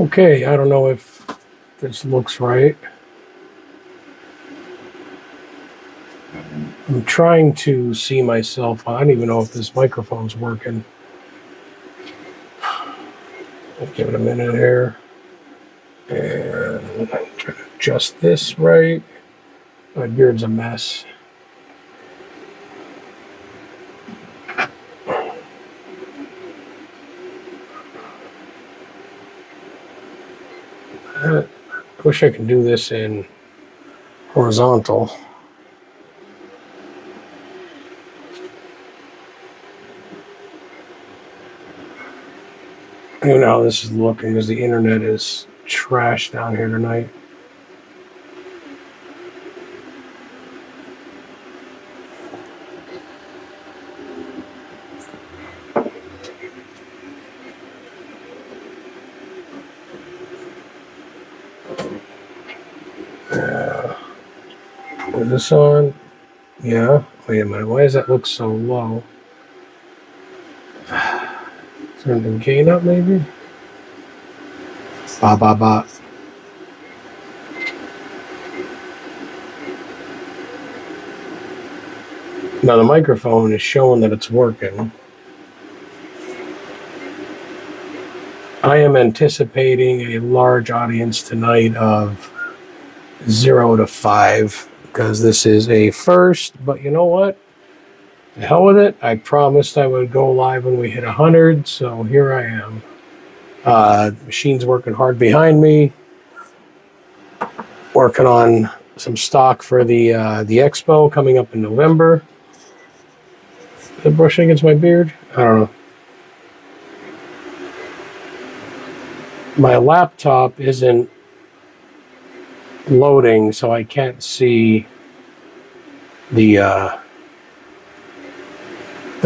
Okay, I don't know if this looks right. I'm trying to see myself. I don't even know if this microphone's working. I'll give it a minute here. And try to adjust this right. My beard's a mess. I wish I could do this in horizontal. I don't know how this is looking because the internet is trash down here tonight. Is this on? Yeah. Wait a minute. Why does that look so low? Turn the gain up, maybe? Ba ba ba. Now the microphone is showing that it's working. I am anticipating a large audience tonight of 0 to 5 because this is a first, but you know what? The hell with it. I promised I would go live when we hit 100, so here I am. Machine's working hard behind me. Working on some stock for the expo coming up in November. Is it brushing against my beard? I don't know. My laptop isn't loading, so I can't see the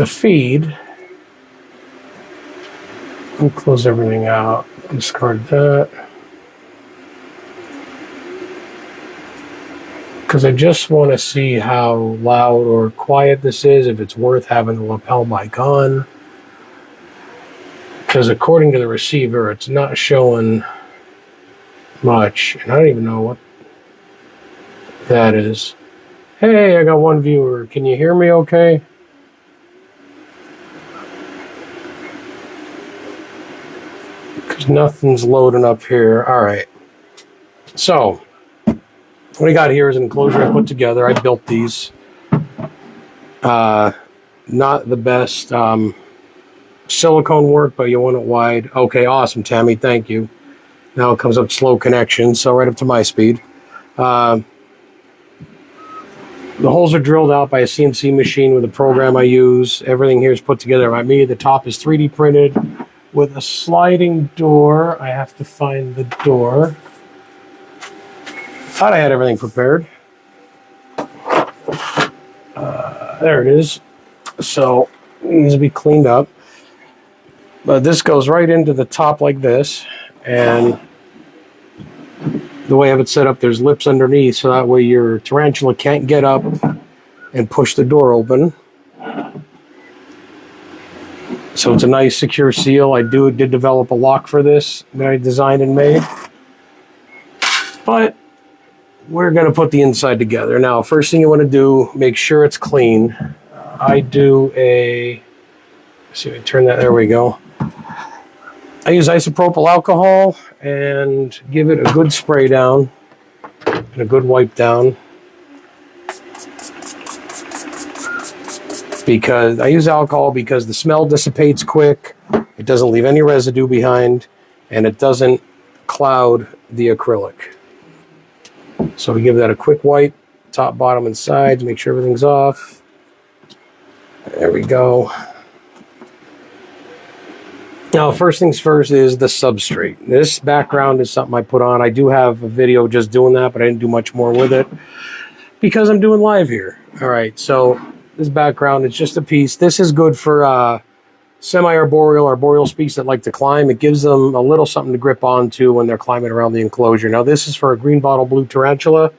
feed. I'll close everything out. Discard that. Because I just want to see how loud or quiet this is, if it's worth having the lapel mic on. Because according to the receiver, it's not showing much. And I don't even know what that is. Hey, I got one viewer. Can you hear me okay? Because nothing's loading up here. All right. So, what I got here is an enclosure I put together. I built these. Not the best silicone work, but you want it wide. Okay, awesome, Tammy. Thank you. Now it comes up slow connection, so right up to my speed. The holes are drilled out by a CNC machine with a program I use. Everything here is put together by me. The top is 3D printed with a sliding door. I have to find the door. Thought I had everything prepared. There it is. So it needs to be cleaned up. But this goes right into the top like this, and the way I have it set up, there's lips underneath, so that way your tarantula can't get up and push the door open. So it's a nice secure seal. I did develop a lock for this that I designed and made. But we're going to put the inside together. Now, first thing you want to do, make sure it's clean. I do let's see if I turn that, there we go. I use isopropyl alcohol and give it a good spray down and a good wipe down. Because I use alcohol because the smell dissipates quick, it doesn't leave any residue behind, and it doesn't cloud the acrylic. So we give that a quick wipe, top, bottom, and sides, make sure everything's off. There we go. Now, first things first is the substrate. This background is something I put on. I do have a video just doing that, but I didn't do much more with it because I'm doing live here. All right, so this background is just a piece. This is good for arboreal species that like to climb. It gives them a little something to grip onto when they're climbing around the enclosure. Now, this is for a green bottle blue tarantula.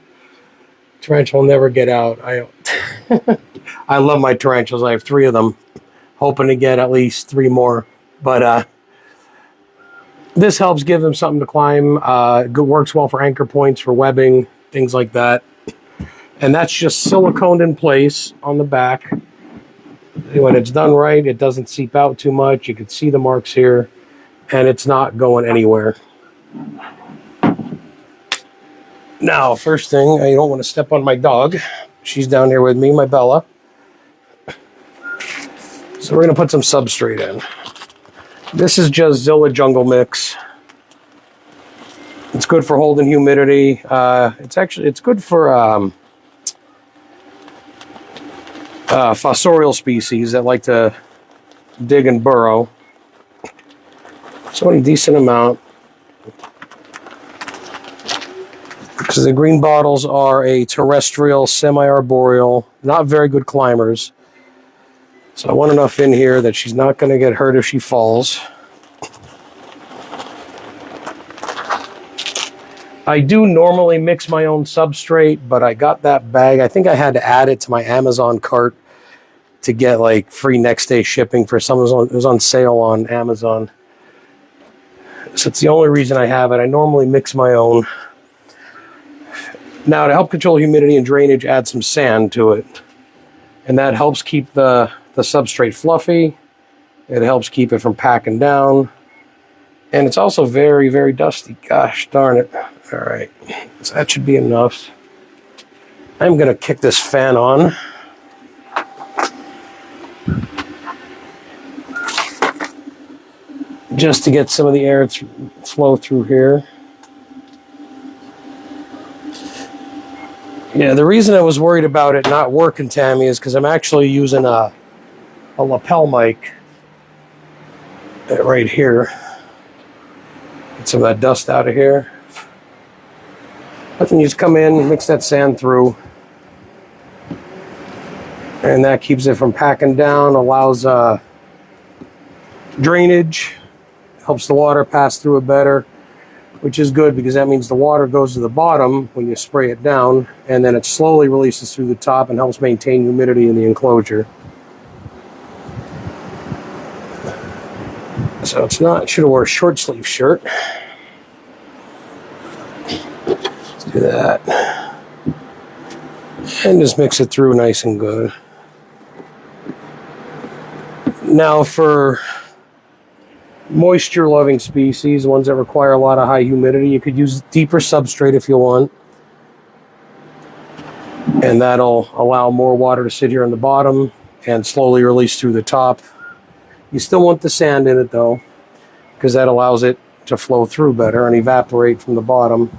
Tarantula will never get out. I love my tarantulas. I have 3 of them, hoping to get at least 3 more. But This helps give them something to climb. Good, works well for anchor points, for webbing, things like that. And that's just siliconed in place on the back. When it's done right, it doesn't seep out too much. You can see the marks here, and it's not going anywhere. Now, first thing, I don't want to step on my dog. She's down here with me, my Bella. So we're going to put some substrate in. This is just Zilla Jungle Mix. It's good for holding humidity. It's good for fossorial species that like to dig and burrow. So a decent amount. Because the green bottles are a terrestrial, semi-arboreal, not very good climbers. So I want enough in here that she's not going to get hurt if she falls. I do normally mix my own substrate, but I got that bag. I think I had to add it to my Amazon cart to get like free next day shipping for some. It was on sale on Amazon. So it's the only reason I have it. I normally mix my own. Now, to help control humidity and drainage, add some sand to it. And that helps keep the substrate fluffy. It helps keep it from packing down. And it's also very, very dusty. Gosh darn it. All right, so that should be enough. I'm going to kick this fan on. Just to get some of the air to flow through here. Yeah, the reason I was worried about it not working, Tammy, is because I'm actually using a lapel mic right here. Get some of that dust out of here. But then you just come in, mix that sand through, and that keeps it from packing down, allows drainage, helps the water pass through it better, which is good because that means the water goes to the bottom when you spray it down, and then it slowly releases through the top and helps maintain humidity in the enclosure. So it's not, should have worn a short sleeve shirt. Let's do that. And just mix it through nice and good. Now for moisture loving species, ones that require a lot of high humidity, you could use deeper substrate if you want. And that'll allow more water to sit here on the bottom and slowly release through the top. You still want the sand in it though, because that allows it to flow through better and evaporate from the bottom.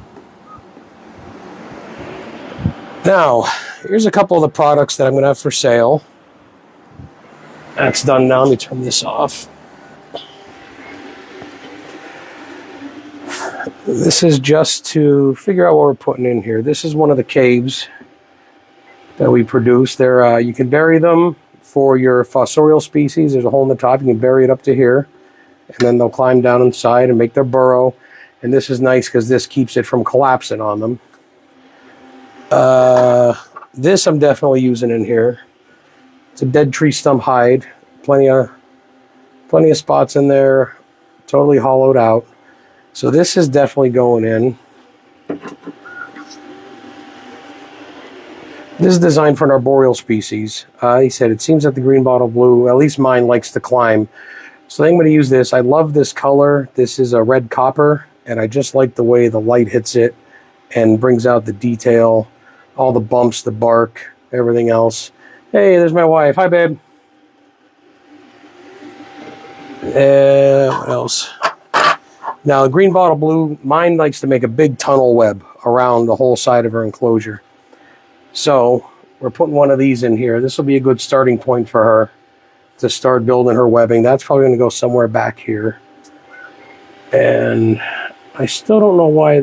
Now, here's a couple of the products that I'm going to have for sale. That's done now. Let me turn this off. This is just to figure out what we're putting in here. This is one of the caves that we produce. There, you can bury them for your fossorial species. There's a hole in the top. You can bury it up to here, and then they'll climb down inside and make their burrow. And this is nice because this keeps it from collapsing on them. This I'm definitely using in here. It's a dead tree stump hide. Plenty of spots in there. Totally hollowed out. So this is definitely going in. This is designed for an arboreal species. He said it seems that the green bottle blue, at least mine, likes to climb. So I'm going to use this. I love this color. This is a red copper, and I just like the way the light hits it and brings out the detail, all the bumps, the bark, everything else. Hey, there's my wife. Hi, babe. What else? Now, the green bottle blue, mine likes to make a big tunnel web around the whole side of her enclosure. So we're putting one of these in here. This will be a good starting point for her to start building her webbing. That's probably going to go somewhere back here. And I still don't know why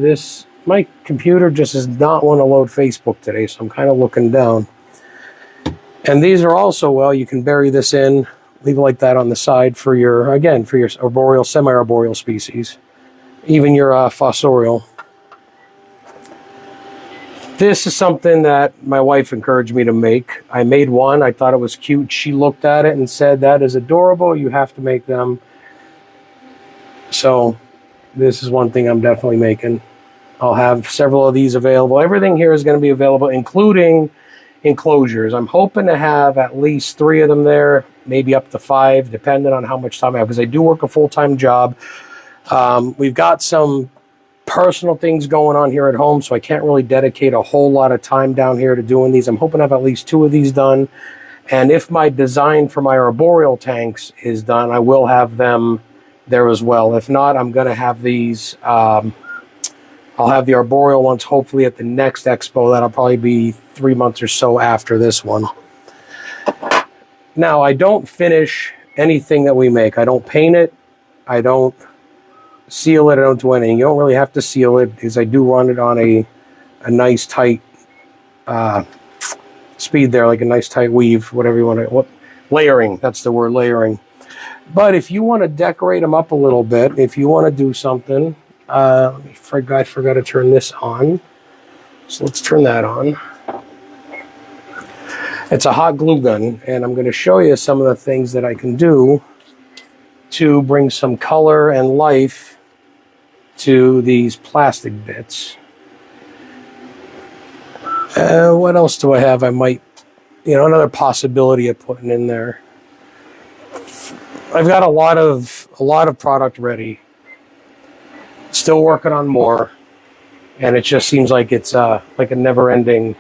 my computer just does not want to load Facebook today, so I'm kind of looking down. And these are also, well, you can bury this in, leave it like that on the side for your arboreal, semi-arboreal species, even your fossorial. This is something that my wife encouraged me to make. I made one. I thought it was cute. She looked at it and said, that is adorable. You have to make them. So This is one thing I'm definitely making. I'll have several of these available. Everything here is going to be available, including enclosures. I'm hoping to have at least 3 of them there, maybe up to 5, depending on how much time I have, because I do work a full-time job. We've got some personal things going on here at home, so I can't really dedicate a whole lot of time down here to doing these. I'm hoping to have at least 2 of these done. And if my design for my arboreal tanks is done, I will have them there as well. If not, I'm going to have these... I'll have the arboreal ones hopefully at the next expo. That'll probably be 3 months or so after this one. Now, I don't finish anything that we make. I don't paint it. I don't seal it. I don't do anything. You don't really have to seal it because I do run it on a nice tight speed there, like a nice tight weave, whatever you want to... layering, that's the word, layering. But if you want to decorate them up a little bit, if you want to do something... I forgot to turn this on. So let's turn that on. It's a hot glue gun, and I'm going to show you some of the things that I can do to bring some color and life to these plastic bits. What else do I have? I might, another possibility of putting in there. I've got a lot of product ready. Still working on more, and it just seems like it's like a never-ending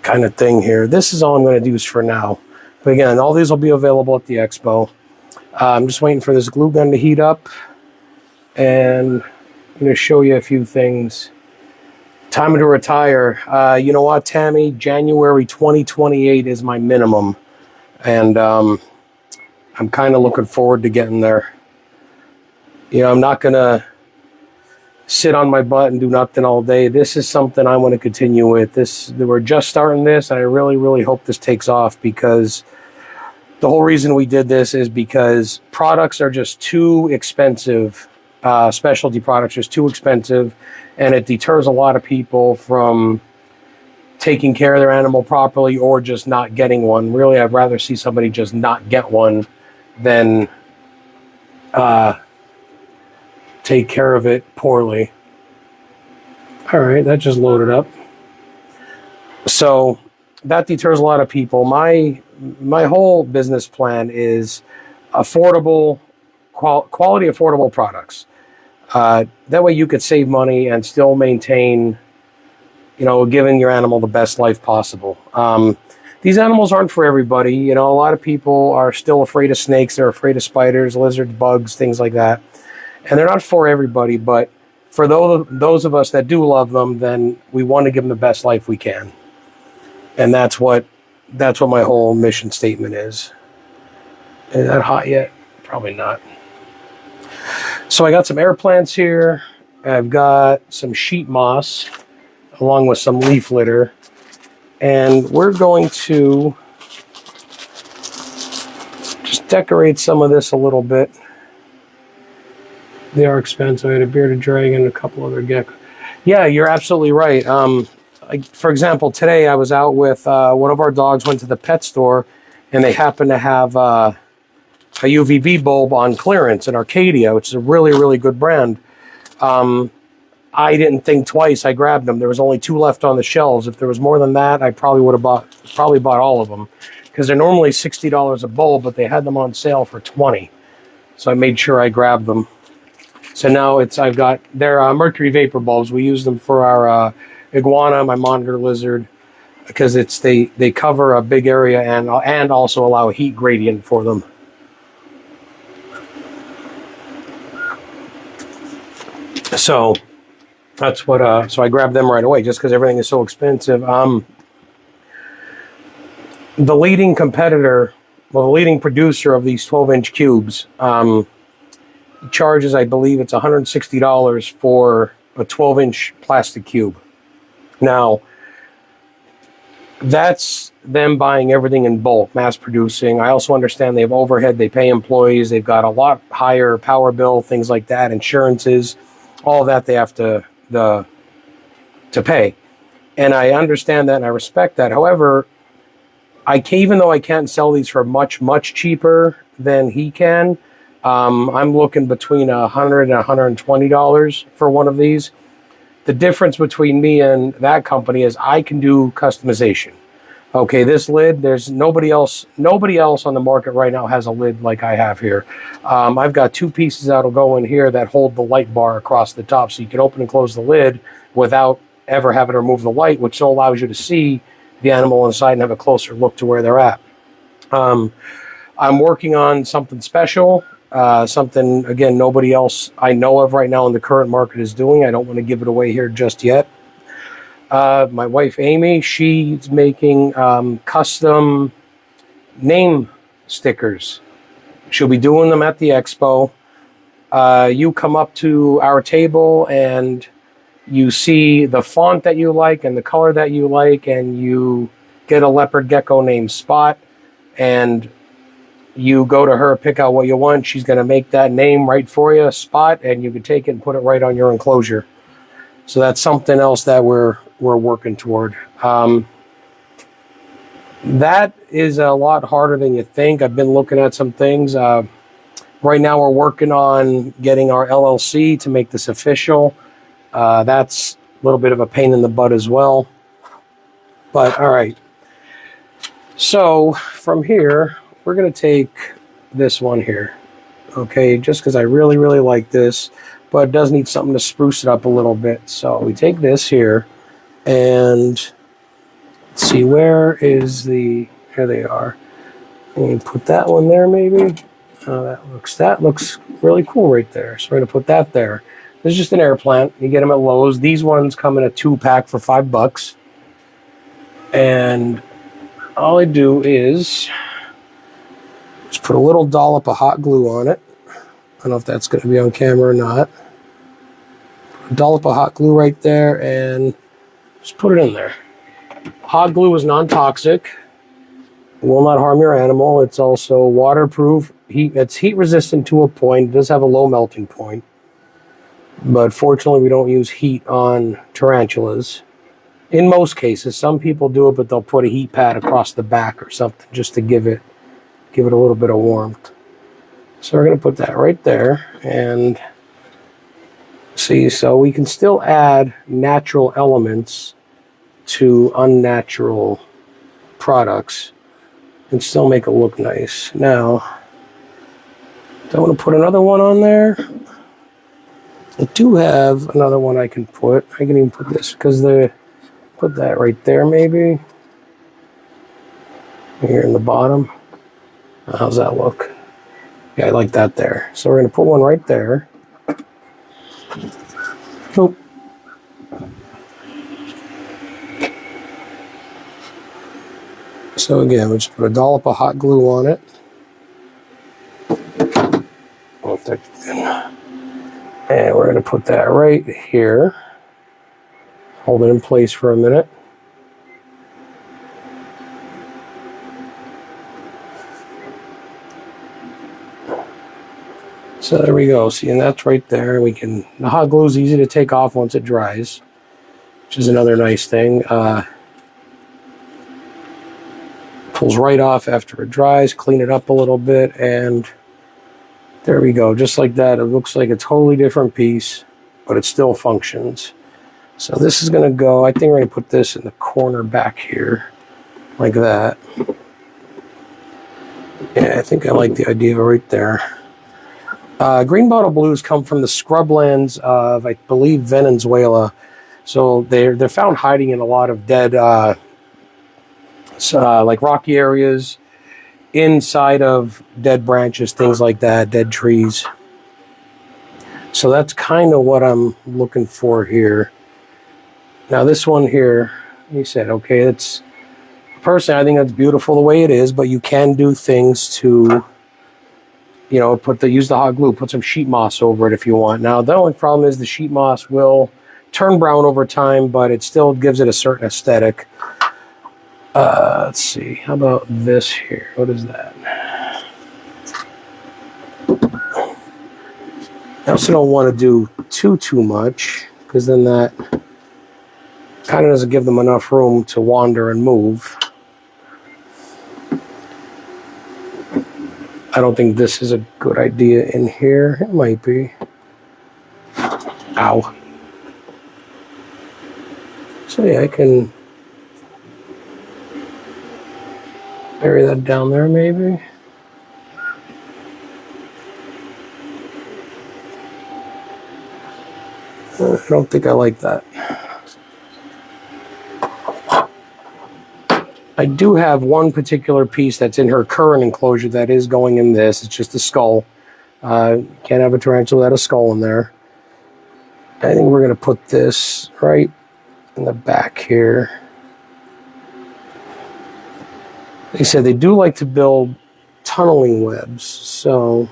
kind of thing here. This is all I'm going to do for now. But again, all these will be available at the expo. I'm just waiting for this glue gun to heat up, and I'm going to show you a few things. Time to retire. You know what, Tammy? January 2028 is my minimum, and I'm kind of looking forward to getting there. I'm not going to sit on my butt and do nothing all day. This is something I want to continue with. We're just starting this, and I really, really hope this takes off, because the whole reason we did this is because products are just too expensive. Specialty products are just too expensive, and it deters a lot of people from taking care of their animal properly or just not getting one. Really, I'd rather see somebody just not get one than take care of it poorly. All right, that just loaded up. So that deters a lot of people. My whole business plan is affordable, quality affordable products. That way you could save money and still maintain, giving your animal the best life possible. These animals aren't for everybody. A lot of people are still afraid of snakes. They're afraid of spiders, lizards, bugs, things like that. And they're not for everybody, but for those of us that do love them, then we want to give them the best life we can. And that's what my whole mission statement is. Is that hot yet? Probably not. So I got some air plants here. I've got some sheet moss along with some leaf litter. And we're going to just decorate some of this a little bit. They are expensive. I had a bearded dragon and a couple other geckos. Yeah, you're absolutely right. For example, today I was out with one of our dogs, went to the pet store, and they happened to have a UVB bulb on clearance in Arcadia, which is a really, really good brand. I didn't think twice. I grabbed them. There was only 2 left on the shelves. If there was more than that, I probably would have bought all of them, because they're normally $60 a bulb, but they had them on sale for $20. So I made sure I grabbed them. So now they're mercury vapor bulbs. We use them for our iguana, my monitor lizard, because they cover a big area and also allow a heat gradient for them. So that's what. So I grabbed them right away just because everything is so expensive. The leading competitor, the leading producer of these 12-inch cubes, charges, I believe it's $160 for a 12-inch plastic cube. Now, that's them buying everything in bulk, mass producing. I also understand they have overhead, they pay employees, they've got a lot higher power bill, things like that, insurances, all of that they have to pay. And I understand that and I respect that. However, even though I can't sell these for much, much cheaper than he can, I'm looking between $100 and $120 for one of these. The difference between me and that company is I can do customization. Okay, this lid, there's nobody else on the market right now has a lid like I have here. I've got two pieces that'll go in here that hold the light bar across the top, so you can open and close the lid without ever having to remove the light, which still allows you to see the animal inside and have a closer look to where they're at. I'm working on something special, something, again, nobody else I know of right now in the current market is doing. I don't want to give it away here just yet. My wife, Amy, she's making custom name stickers. She'll be doing them at the expo. You come up to our table and you see the font that you like and the color that you like, and you get a leopard gecko named Spot, and you go to her, pick out what you want. She's going to make that name right for you, Spot, and you can take it and put it right on your enclosure. So that's something else that we're working toward. That is a lot harder than you think. I've been looking at some things. Right now we're working on getting our LLC to make this official. That's a little bit of a pain in the butt as well. But all right. So from here, we're going to take this one here. Okay, just because I really, really like this, but it does need something to spruce it up a little bit. So we take this here and let's see, where is the, here they are. And put that one there maybe. That looks really cool right there. So we're going to put that there. This is just an air plant. You get them at Lowe's. These ones come in a 2-pack for $5. And all I do is just put a little dollop of hot glue on it. I don't know if that's going to be on camera or not. A dollop of hot glue right there and just put it in there. Hot glue is non-toxic. It will not harm your animal. It's also waterproof. It's heat resistant to a point. It does have a low melting point. But fortunately, we don't use heat on tarantulas. In most cases, some people do it, but they'll put a heat pad across the back or something just to give it a little bit of warmth. So we're going to put that right there. And see, so we can still add natural elements to unnatural products and still make it look nice. Now, do I want to put another one on there? I do have another one I can put. I can even put this because put that right there maybe. Here in the bottom. How's that look? Yeah, I like that there. So we're going to put one right there. Oh. So again, we just put a dollop of hot glue on it. And we're going to put that right here. Hold it in place for a minute. So there we go. See, and that's right there. The hot glue is easy to take off once it dries, which is another nice thing. Pulls right off after it dries. Clean it up a little bit, and there we go. Just like that. It looks like a totally different piece, but it still functions. So this is going to go, I think we're going to put this in the corner back here, like that. Yeah, I think I like the idea right there. Green bottle blues come from the scrublands of, I believe, Venezuela. So they're found hiding in a lot of dead, like rocky areas, inside of dead branches, things like that, dead trees. So that's kind of what I'm looking for here. Now this one here, you said, okay, it's, personally, I think that's beautiful the way it is, but you can do things to, you know, use the hot glue, put some sheet moss over it if you want. Now, the only problem is the sheet moss will turn brown over time, but it still gives it a certain aesthetic. Let's see, how about this here? What is that? I also don't want to do too much, because then that kind of doesn't give them enough room to wander and move. I don't think this is a good idea in here. It might be. Ow. So yeah, I can bury that down there maybe. I don't think I like that. I do have one particular piece that's in her current enclosure that is going in this. It's just a skull. Can't have a tarantula without a skull in there. I think we're going to put this right in the back here. Like I said, they do like to build tunneling webs. So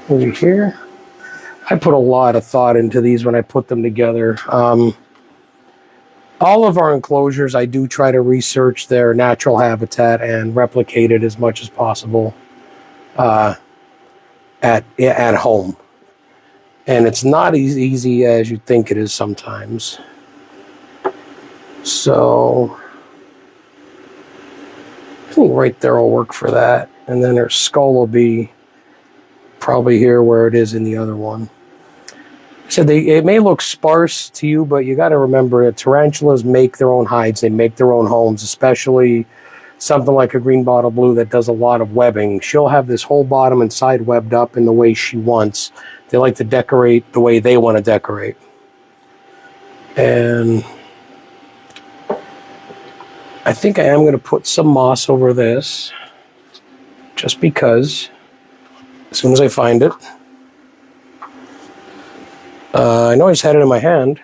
over here, I put a lot of thought into these when I put them together. All of our enclosures, I do try to research their natural habitat and replicate it as much as possible at home. And it's not as easy as you think it is sometimes. So I think right there will work for that. And then her skull will be probably here where it is in the other one. So it may look sparse to you, but you got to remember that tarantulas make their own hides. They make their own homes, especially something like a green bottle blue that does a lot of webbing. She'll have this whole bottom and side webbed up in the way she wants. They like to decorate the way they want to decorate. And I think I am going to put some moss over this, just because, as soon as I find it. I know I just had it in my hand.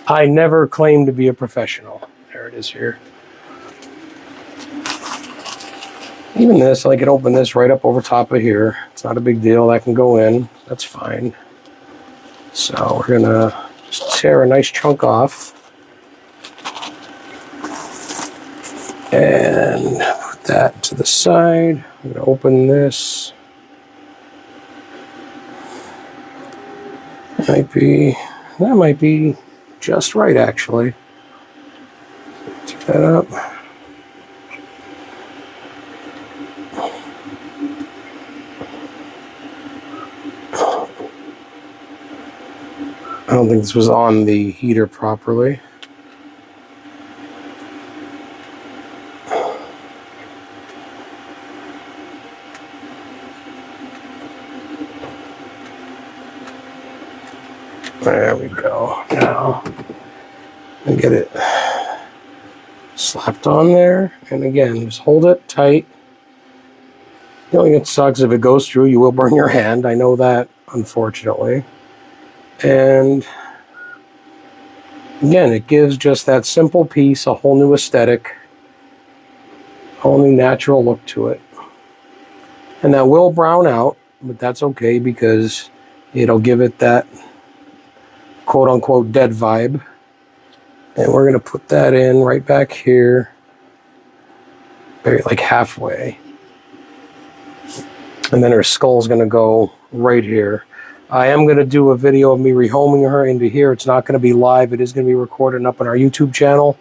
I never claimed to be a professional. There it is here. Even this, I can open this right up over top of here. It's not a big deal. That can go in. That's fine. So we're going to just tear a nice chunk off. And put that to the side. I'm going to open this. That might be just right, actually. Take that up. I don't think this was on the heater properly. There we go. Now, I get it slapped on there. And again, just hold it tight. The only thing that sucks, if it goes through, you will burn your hand. I know that, unfortunately. And again, it gives just that simple piece a whole new aesthetic, a whole new natural look to it. And that will brown out, but that's okay because it'll give it that quote-unquote dead vibe. And we're going to put that in right back here, very like halfway. And then her skull's going to go right here. I am going to do a video of me rehoming her into here. It's not going to be live. It is going to be recorded and up on our YouTube channel.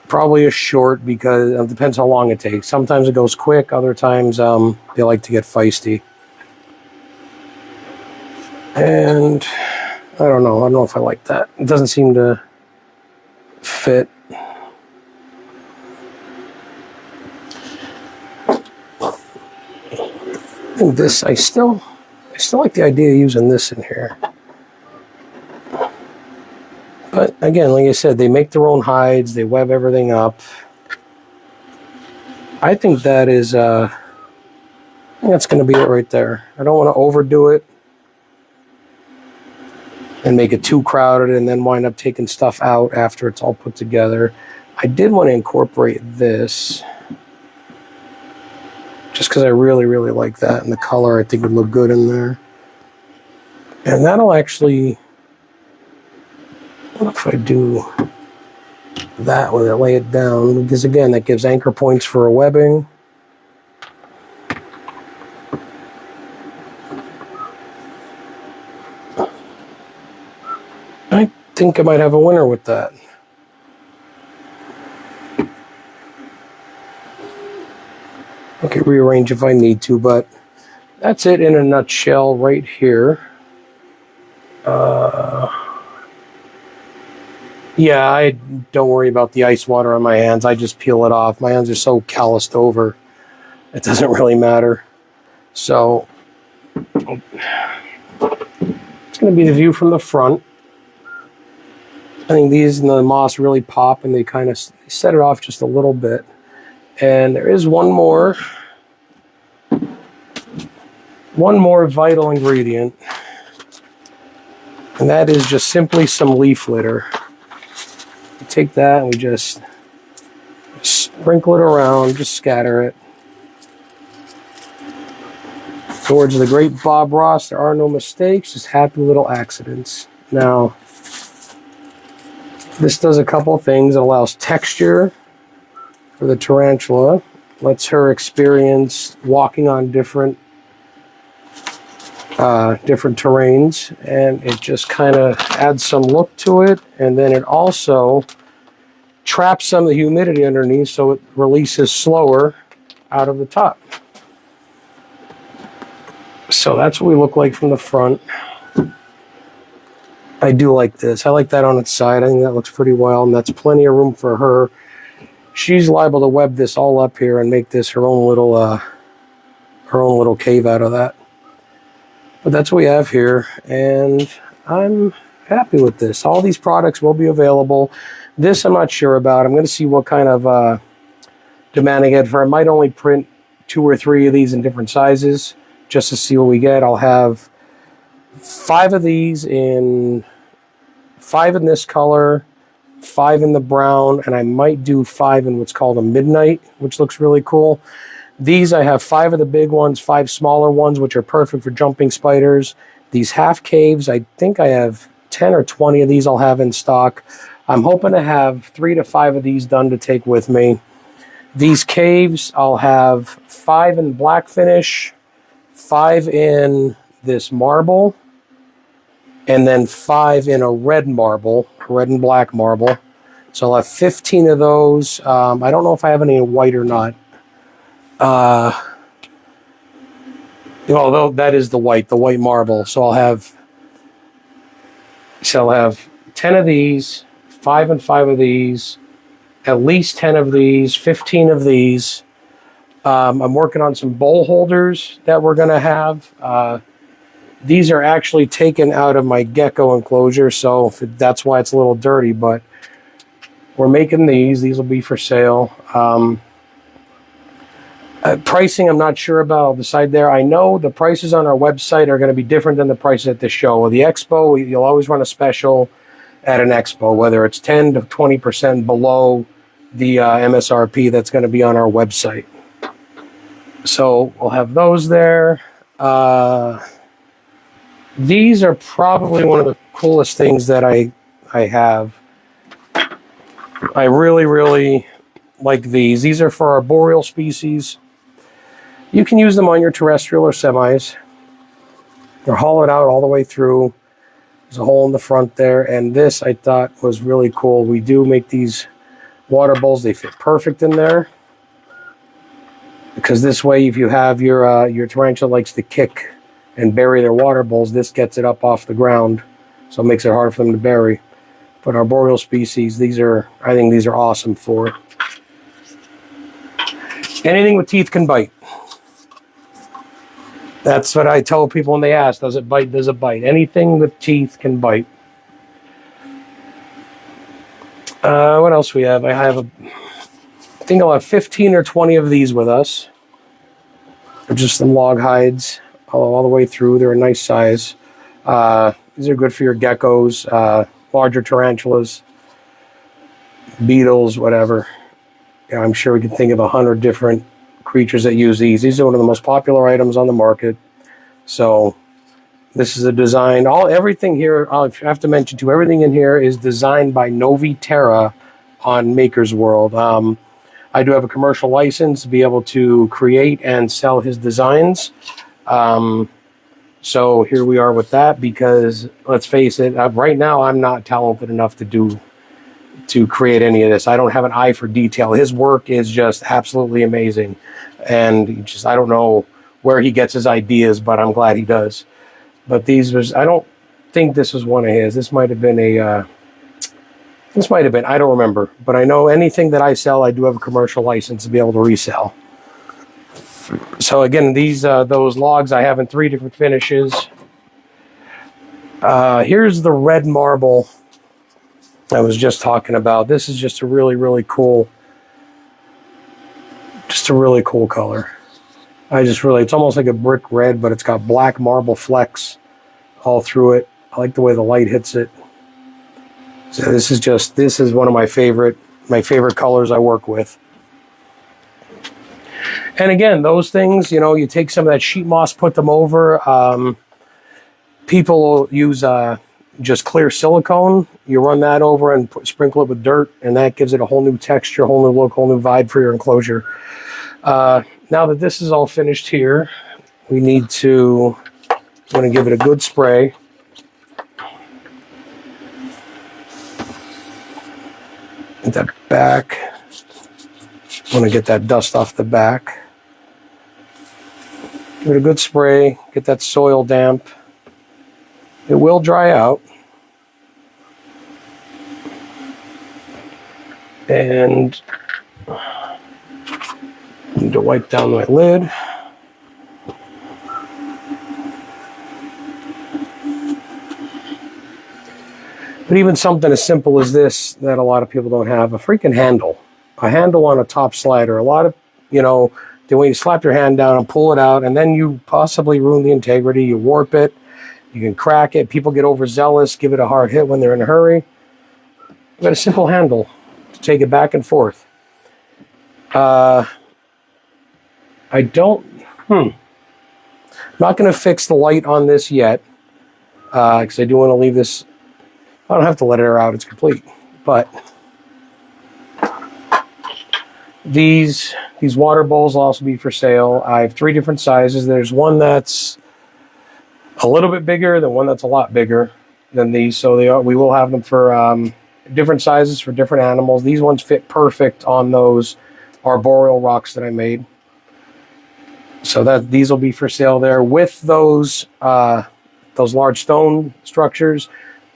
Probably a short because it depends how long it takes. Sometimes it goes quick. Other times they like to get feisty. And I don't know if I like that. It doesn't seem to fit. And this, I still like the idea of using this in here. But again, like I said, they make their own hides. They web everything up. I think that is, I think that's going to be it right there. I don't want to overdo it and make it too crowded and then wind up taking stuff out after it's all put together. I did want to incorporate this just because I really, really like that, and the color I think would look good in there. And that'll actually, what if I do that with it, lay it down, because again, that gives anchor points for a webbing. think I might have a winner with that. I can rearrange if I need to, but that's it in a nutshell right here. Yeah, I don't worry about the ice water on my hands. I just peel it off. My hands are so calloused over. It doesn't really matter. So it's going to be the view from the front. I think these and the moss really pop, and they kind of set it off just a little bit. And there is one more vital ingredient, and that is just simply some leaf litter. We take that and we just sprinkle it around, just scatter it. In the words of the great Bob Ross, there are no mistakes, just happy little accidents. Now, this does a couple of things. It allows texture for the tarantula, lets her experience walking on different terrains, and it just kind of adds some look to it. And then it also traps some of the humidity underneath, so it releases slower out of the top. So that's what we look like from the front. I do like this. I like that on its side. I think that looks pretty well, and that's plenty of room for her. She's liable to web this all up here and make this her own little cave out of that. But that's what we have here, and I'm happy with this. All these products will be available. This I'm not sure about. I'm going to see what kind of demand I get for. I might only print 2 or 3 of these in different sizes just to see what we get. I'll have 5 of these in 5 in this color, 5 in the brown, and I might do 5 in what's called a midnight, which looks really cool. These, I have 5 of the big ones, 5 smaller ones, which are perfect for jumping spiders. These half caves, I think I have 10 or 20 of these I'll have in stock. I'm hoping to have 3 to 5 of these done to take with me. These caves, I'll have 5 in black finish, 5 in this marble, and then 5 in a red marble, red and black marble. So I'll have 15 of those. I don't know if I have any in white or not. Although that is the white marble. So I'll have 10 of these, 5 and 5 of these, at least 10 of these, 15 of these. I'm working on some bowl holders that we're going to have. These are actually taken out of my gecko enclosure, so that's why it's a little dirty, but we're making these. These will be for sale. Pricing, I'm not sure about. I'll decide there. I know the prices on our website are going to be different than the prices at the show. With the expo, you'll always run a special at an expo, whether it's 10 to 20% below the MSRP that's going to be on our website. So we'll have those there. These are probably one of the coolest things that I have. I really, really like these. These are for our boreal species. You can use them on your terrestrial or semis. They're hollowed out all the way through. There's a hole in the front there. And this I thought was really cool. We do make these water bowls. They fit perfect in there. Because this way, if you have your tarantula likes to kick and bury their water bowls, this gets it up off the ground. So it makes it hard for them to bury. But our boreal species, I think these are awesome for anything with teeth can bite. That's what I tell people when they ask, does it bite? Does it bite? Anything with teeth can bite. What else we have? I think I'll have 15 or 20 of these with us. They're just some log hides all the way through. They're a nice size. These are good for your geckos, larger tarantulas, beetles, whatever. Yeah, I'm sure we can think of 100 different creatures that use these. These are one of the most popular items on the market. So this is a design. Everything here, I have to mention too, everything in here is designed by Novi Terra on Maker's World. I do have a commercial license to be able to create and sell his designs. So here we are with that, because let's face it, right now I'm not talented enough to create any of this. I don't have an eye for detail. His work is just absolutely amazing, and just I don't know where he gets his ideas, but I'm glad he does. But these was, I don't think this was one of his. This might have been I don't remember, but I know anything that I sell, I do have a commercial license to be able to resell. So again, these those logs I have in 3 different finishes. Here's the red marble I was just talking about. This is just a really, really cool, color. It's almost like a brick red, but it's got black marble flecks all through it. I like the way the light hits it. So this is one of my favorite colors I work with. And again, those things, you take some of that sheet moss, put them over. People will use just clear silicone. You run that over and sprinkle it with dirt, and that gives it a whole new texture, whole new look, whole new vibe for your enclosure. Now that this is all finished here, we need to, I'm going to give it a good spray. Get that back. I want to get that dust off the back. Give it a good spray. Get that soil damp. It will dry out. And I need to wipe down my lid. But even something as simple as this that a lot of people don't have, a freaking handle. A handle on a top slider. A lot of, the way you slap your hand down and pull it out, and then you possibly ruin the integrity. You warp it. You can crack it. People get overzealous, give it a hard hit when they're in a hurry. You've got a simple handle to take it back and forth. I'm not going to fix the light on this yet, because I do want to leave this. I don't have to let it air out, it's complete. But these water bowls will also be for sale. I have 3 different sizes. There's one that's a little bit bigger, than one that's a lot bigger than these. So we will have them for different sizes for different animals. These ones fit perfect on those arboreal rocks that I made. So these will be for sale there. With those large stone structures,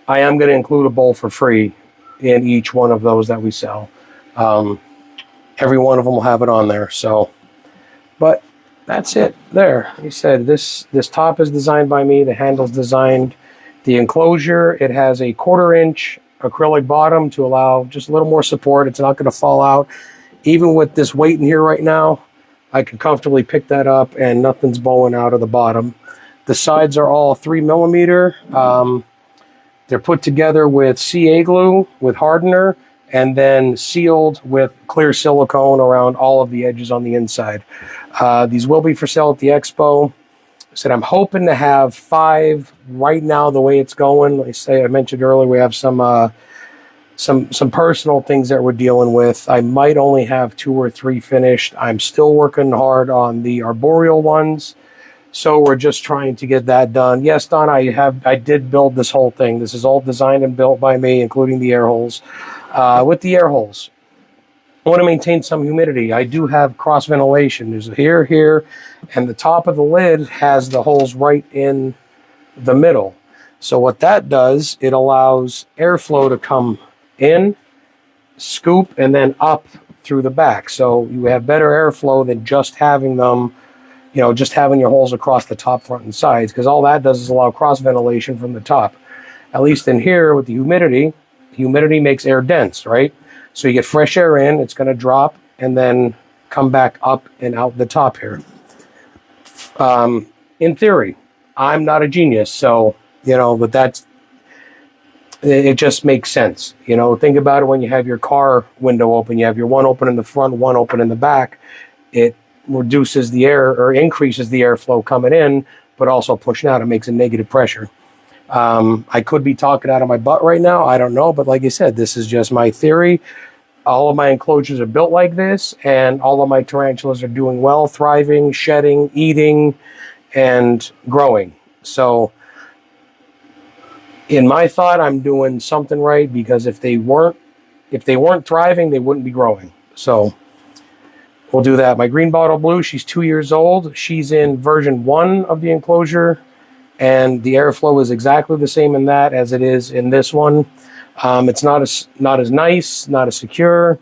I am going to include a bowl for free in each one of those that we sell. Every one of them will have it on there. So, but that's it there. Like I said, this top is designed by me. The handle's designed. The enclosure, it has a 1/4 inch acrylic bottom to allow just a little more support. It's not going to fall out. Even with this weight in here right now, I can comfortably pick that up and nothing's bowing out of the bottom. The sides are all 3mm. They're put together with CA glue, with hardener, and then sealed with clear silicone around all of the edges on the inside. These will be for sale at the expo. I said I'm hoping to have 5 right now. The way it's going, like I mentioned earlier, we have some personal things that we're dealing with. I might only have 2 or 3 finished. I'm still working hard on the arboreal ones. So we're just trying to get that done. Yes, Don, I did build this whole thing. This is all designed and built by me, including the air holes. With the air holes, I want to maintain some humidity. I do have cross ventilation. There's here, and the top of the lid has the holes right in the middle. So what that does, it allows airflow to come in, scoop, and then up through the back. So you have better airflow than just having them, just having your holes across the top, front, and sides, because all that does is allow cross ventilation from the top. At least in here with the humidity makes air dense, right? So you get fresh air in, it's going to drop and then come back up and out the top here. In theory, I'm not a genius, so, but it just makes sense. Think about it when you have your car window open, you have your one open in the front, one open in the back. It reduces the air or increases the airflow coming in, but also pushing out. It makes a negative pressure. I could be talking out of my butt right now. I don't know. But like I said, this is just my theory. All of my enclosures are built like this, and all of my tarantulas are doing well, thriving, shedding, eating, and growing. So in my thought, I'm doing something right, because if they weren't thriving, they wouldn't be growing. So we'll do that. My green bottle blue, she's 2 years old. She's in version 1 of the enclosure, and the airflow is exactly the same in that as it is in this one. It's not as nice, not as secure,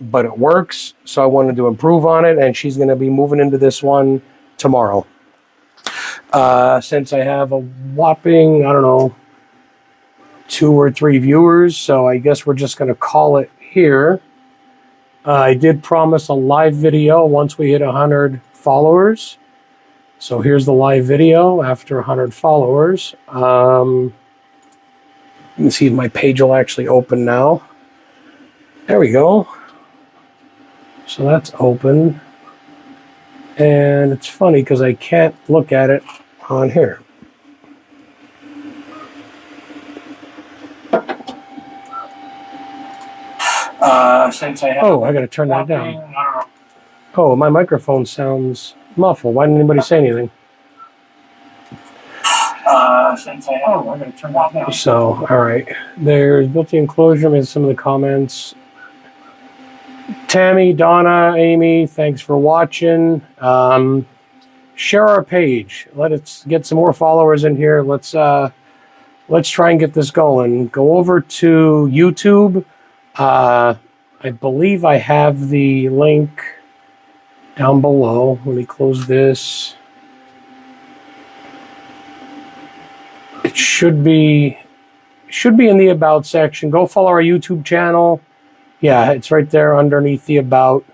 but it works. So I wanted to improve on it, and she's going to be moving into this one tomorrow. Since I have a whopping, I don't know, 2 or 3 viewers, so I guess we're just going to call it here. I did promise a live video once we hit 100 followers. So here's the live video after 100 followers. You can see my page will actually open now. There we go. So that's open. And it's funny because I can't look at it on here. Since I have I got to turn that down. Oh, my microphone sounds muffled. Why didn't anybody say anything? Since I got to turn that down. So, all right. There's built-in enclosure. Made some of the comments. Tammy, Donna, Amy, thanks for watching. Share our page. Let's get some more followers in here. Let's try and get this going. Go over to YouTube. I believe I have the link down below. Let me close this. It should be in the About section. Go follow our YouTube channel. Yeah, it's right there underneath the About.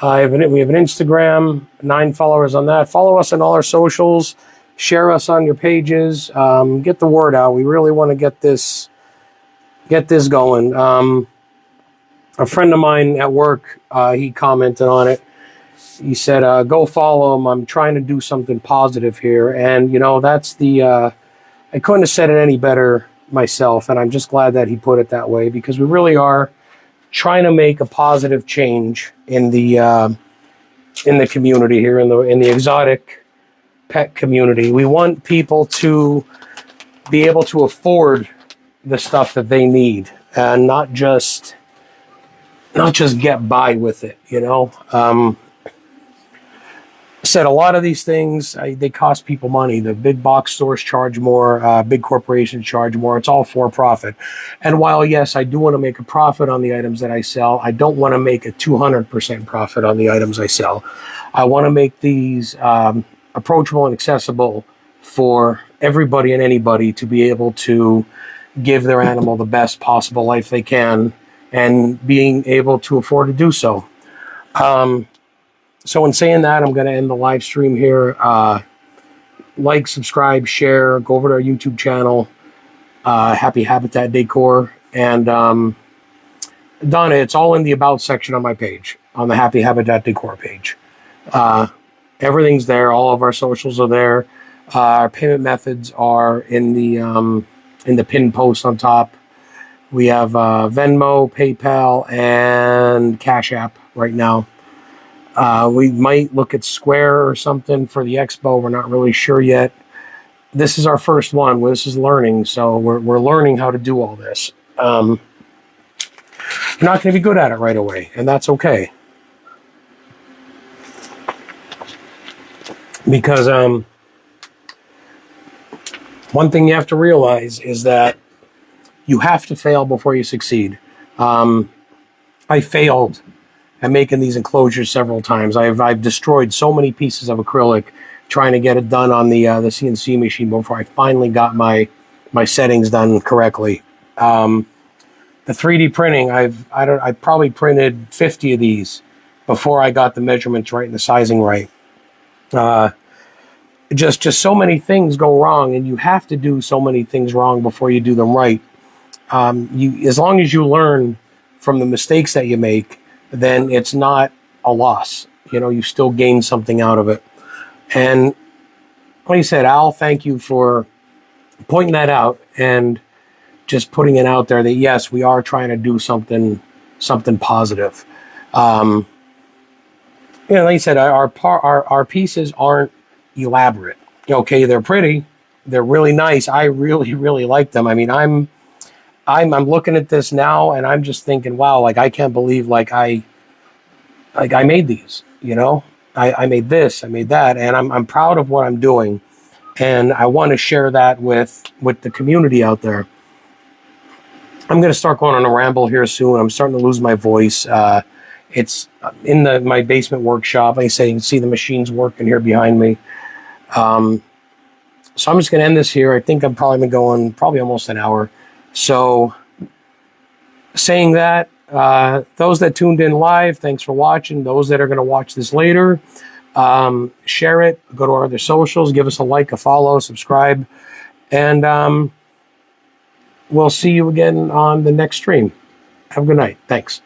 We have an Instagram, 9 followers on that. Follow us on all our socials. Share us on your pages. Get the word out. We really want to get this going. A friend of mine at work, he commented on it. He said, go follow him. I'm trying to do something positive here. And, you know, that's I couldn't have said it any better myself. And I'm just glad that he put it that way, because we really are trying to make a positive change in the community here, in the exotic pet community. We want people to be able to afford the stuff that they need, and not just get by with it, you know. Said a lot of these things, they cost people money. The big box stores charge more, big corporations charge more. It's all for profit. And while, yes, I do want to make a profit on the items that I sell, I don't want to make a 200% profit on the items I sell. I want to make these approachable and accessible for everybody and anybody to be able to give their animal the best possible life they can, and being able to afford to do so. So in saying that, I'm going to end the live stream here. Like, subscribe, share, go over to our YouTube channel, Happy Habitat Decor. And Donna, it's all in the About section on my page, on the Happy Habitat Decor page. Everything's there. All of our socials are there. Our payment methods are in the pinned post on top. We have Venmo, PayPal, and Cash App right now. We might look at Square or something for the expo. We're not really sure yet. This is our first one. This is learning, so we're learning how to do all this. We're not going to be good at it right away, and that's okay. Because one thing you have to realize is that you have to fail before you succeed. I failed at making these enclosures several times. I've destroyed so many pieces of acrylic trying to get it done on the CNC machine before I finally got my settings done correctly. The 3D printing, I probably printed 50 of these before I got the measurements right and the sizing right. Just so many things go wrong, and you have to do so many things wrong before you do them right. As long as you learn from the mistakes that you make, then it's not a loss. You know, you still gain something out of it. And like I said, Al, thank you for pointing that out and just putting it out there that, yes, we are trying to do something positive. You know, like I said, our pieces aren't elaborate. Okay, they're pretty, They're really nice. I really, really like them. I mean, I'm looking at this now and I'm just thinking, wow, like I can't believe I made these, you know. I made this, I made that, and I'm proud of what I'm doing, and I want to share that with the community out there. I'm going to start going on a ramble here soon. I'm starting to lose my voice. It's in my basement workshop. Like I say, you can see the machines working here behind me. So I'm just going to end this here. I think I'm probably been going probably almost an hour. So saying that, those that tuned in live, thanks for watching. Those that are going to watch this later, share it, go to our other socials, give us a like, a follow, subscribe, and we'll see you again on the next stream. Have a good night. Thanks.